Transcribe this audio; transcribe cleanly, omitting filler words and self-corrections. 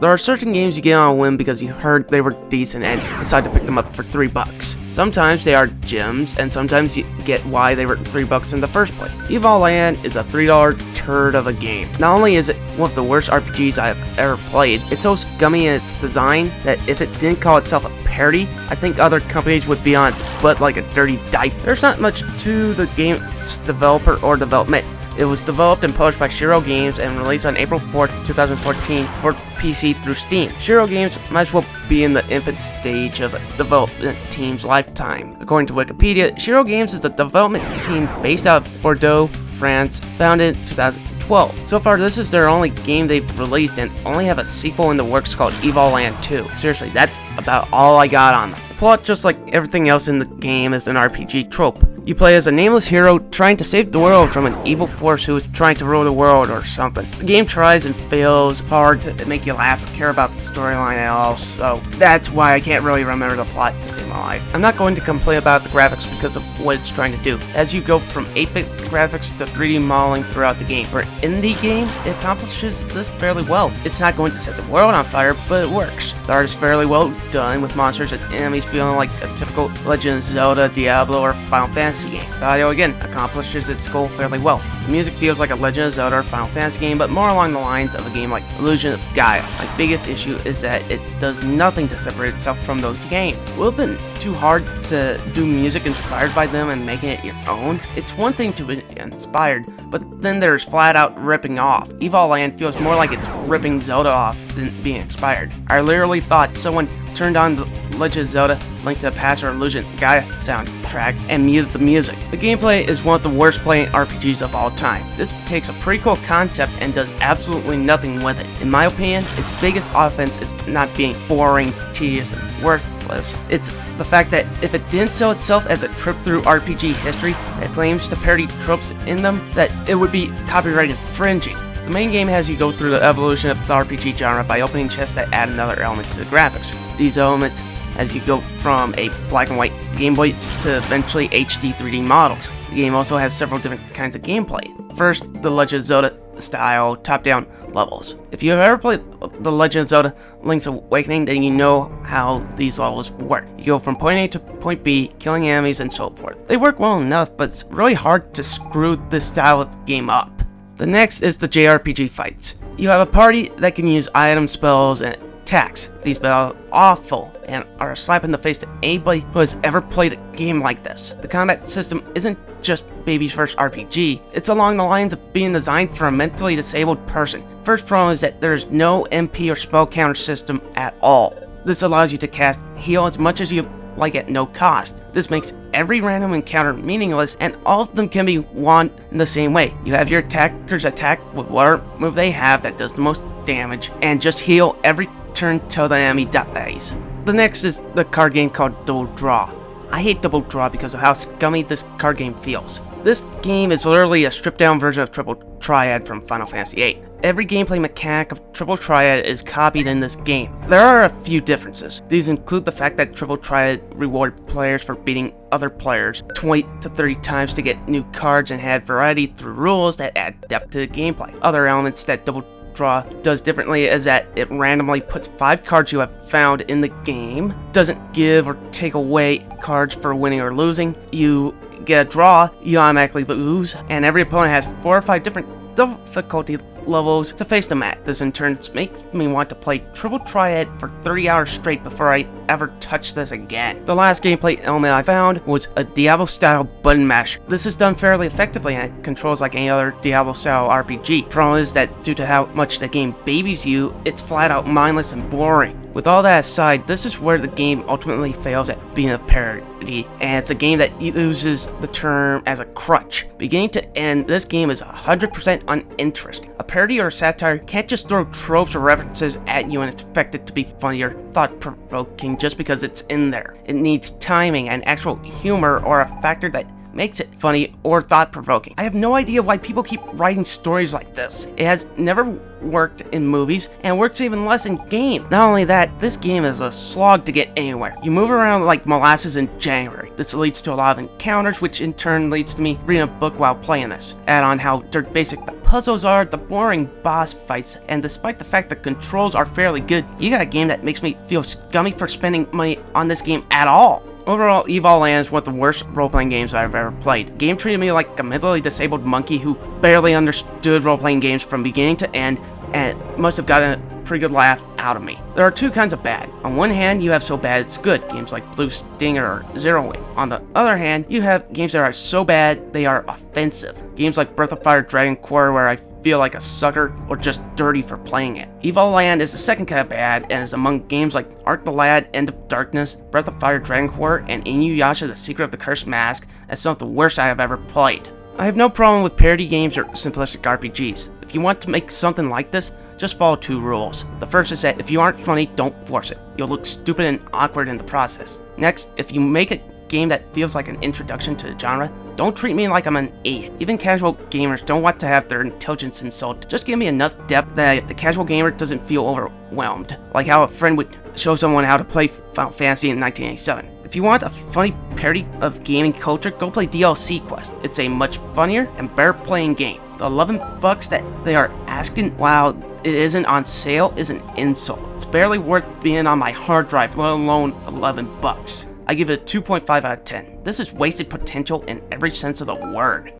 There are certain games you get on a whim because you heard they were decent and decide to pick them up for $3. Sometimes they are gems, and sometimes you get why they were $3 in the first place. Evoland is a $3 turd of a game. Not only is it one of the worst RPGs I have ever played, it's so scummy in its design that if it didn't call itself a parody, I think other companies would be on its butt like a dirty diaper. There's not much to the game's developer or development. It was developed and published by Shiro Games and released on April 4th, 2014 for PC through Steam. Shiro Games might as well be in the infant stage of a development team's lifetime. According to Wikipedia, Shiro Games is a development team based out of Bordeaux, France, founded in 2012. So far, this is their only game they've released and only have a sequel in the works called Evoland 2. Seriously, that's about all I got on them. The plot, just like everything else in the game, is an RPG trope. You play as a nameless hero trying to save the world from an evil force who is trying to rule the world or something. The game tries and fails hard to make you laugh or care about the storyline at all, so that's why I can't really remember the plot to save my life. I'm not going to complain about the graphics because of what it's trying to do. As you go from 8-bit graphics to 3D modeling throughout the game. For an indie game, it accomplishes this fairly well. It's not going to set the world on fire, but it works. The art is fairly well done, with monsters and enemies feeling like a typical Legend of Zelda, Diablo, or Final Fantasy game. The audio again accomplishes its goal fairly well. The music feels like a Legend of Zelda or Final Fantasy game, but more along the lines of a game like Illusion of Gaia. My biggest issue is that it does nothing to separate itself from those games. Will it have been too hard to do music inspired by them and making it your own? It's one thing to be inspired, but then there's flat out ripping off. Evoland feels more like it's ripping Zelda off than being inspired. I literally thought someone turned on the Legend of Zelda Link to the Past or Illusion of Gaia soundtrack and muted the music. The gameplay is one of the worst playing RPGs of all time. This takes a pretty cool concept and does absolutely nothing with it. In my opinion, its biggest offense is not being boring, tedious, and worthless. It's the fact that if it didn't sell itself as a trip through RPG history that claims to parody tropes in them, that it would be copyright infringing. The main game has you go through the evolution of the RPG genre by opening chests that add another element to the graphics. These elements as you go from a black and white Game Boy to eventually HD 3D models. The game also has several different kinds of gameplay. First, the Legend of Zelda style top-down levels. If you've ever played The Legend of Zelda Link's Awakening, then you know how these levels work. You go from point A to point B, killing enemies and so forth. They work well enough, but it's really hard to screw this style of game up. The next is the JRPG fights. You have a party that can use items, spells, and attacks. These spells are awful and are a slap in the face to anybody who has ever played a game like this. The combat system isn't just baby's first RPG, it's along the lines of being designed for a mentally disabled person. First problem is that there is no MP or spell counter system at all. This allows you to cast heal as much as you like at no cost. This makes every random encounter meaningless, and all of them can be won in the same way. You have your attackers attack with whatever move they have that does the most damage, and just heal every turn till the enemy dies. The next is the card game called Double Draw. I hate Double Draw because of how scummy this card game feels. This game is literally a stripped down version of Triple Triad from Final Fantasy VIII. Every gameplay mechanic of Triple Triad is copied in this game. There are a few differences. These include the fact that Triple Triad rewarded players for beating other players 20 to 30 times to get new cards and had variety through rules that add depth to the gameplay. Other elements that Double Draw does differently is that it randomly puts 5 cards you have found in the game, doesn't give or take away cards for winning or losing. You get a draw, you automatically lose, and every opponent has 4 or 5 different difficulty levels to face them at. This in turn makes me want to play Triple Triad for 30 hours straight before I ever touch this again. The last gameplay element I found was a Diablo style button masher. This is done fairly effectively and it controls like any other Diablo style RPG. The problem is that due to how much the game babies you, it's flat out mindless and boring. With all that aside, this is where the game ultimately fails at being a parody, and it's a game that uses the term as a crutch. Beginning to end, this game is 100% uninteresting. A parody or a satire can't just throw tropes or references at you and expect it to be funny or thought-provoking just because it's in there. It needs timing and actual humor or a factor that makes it funny or thought-provoking. I have no idea why people keep writing stories like this. It has never worked in movies and works even less in games. Not only that, this game is a slog to get anywhere. You move around like molasses in January. This leads to a lot of encounters, which in turn leads to me reading a book while playing this. Add on how dirt basic the puzzles are, the boring boss fights, and despite the fact the controls are fairly good, you got a game that makes me feel scummy for spending money on this game at all. Overall, Evoland is one of the worst role-playing games I've ever played. The game treated me like a mentally disabled monkey who barely understood role-playing games from beginning to end, and must have gotten a pretty good laugh out of me. There are two kinds of bad. On one hand, you have so bad it's good, games like Blue Stinger or Zero Wing. On the other hand, you have games that are so bad they are offensive. Games like Breath of Fire Dragon Quarter, where I feel like a sucker or just dirty for playing it. Evoland is the second kind of bad and is among games like Ark the Lad, End of Darkness, Breath of Fire Dragon Quarter, and Inuyasha The Secret of the Cursed Mask as some of the worst I have ever played. I have no problem with parody games or simplistic RPGs. If you want to make something like this, just follow two rules. The first is that if you aren't funny, don't force it. You'll look stupid and awkward in the process. Next, if you make a game that feels like an introduction to the genre, don't treat me like I'm an idiot. Even casual gamers don't want to have their intelligence insulted. Just give me enough depth that the casual gamer doesn't feel overwhelmed, like how a friend would show someone how to play Final Fantasy in 1987. If you want a funny parody of gaming culture, go play DLC Quest. It's a much funnier and better playing game. The $11 that they are asking while it isn't on sale is an insult. It's barely worth being on my hard drive, let alone $11. I give it a 2.5 out of 10. This is wasted potential in every sense of the word.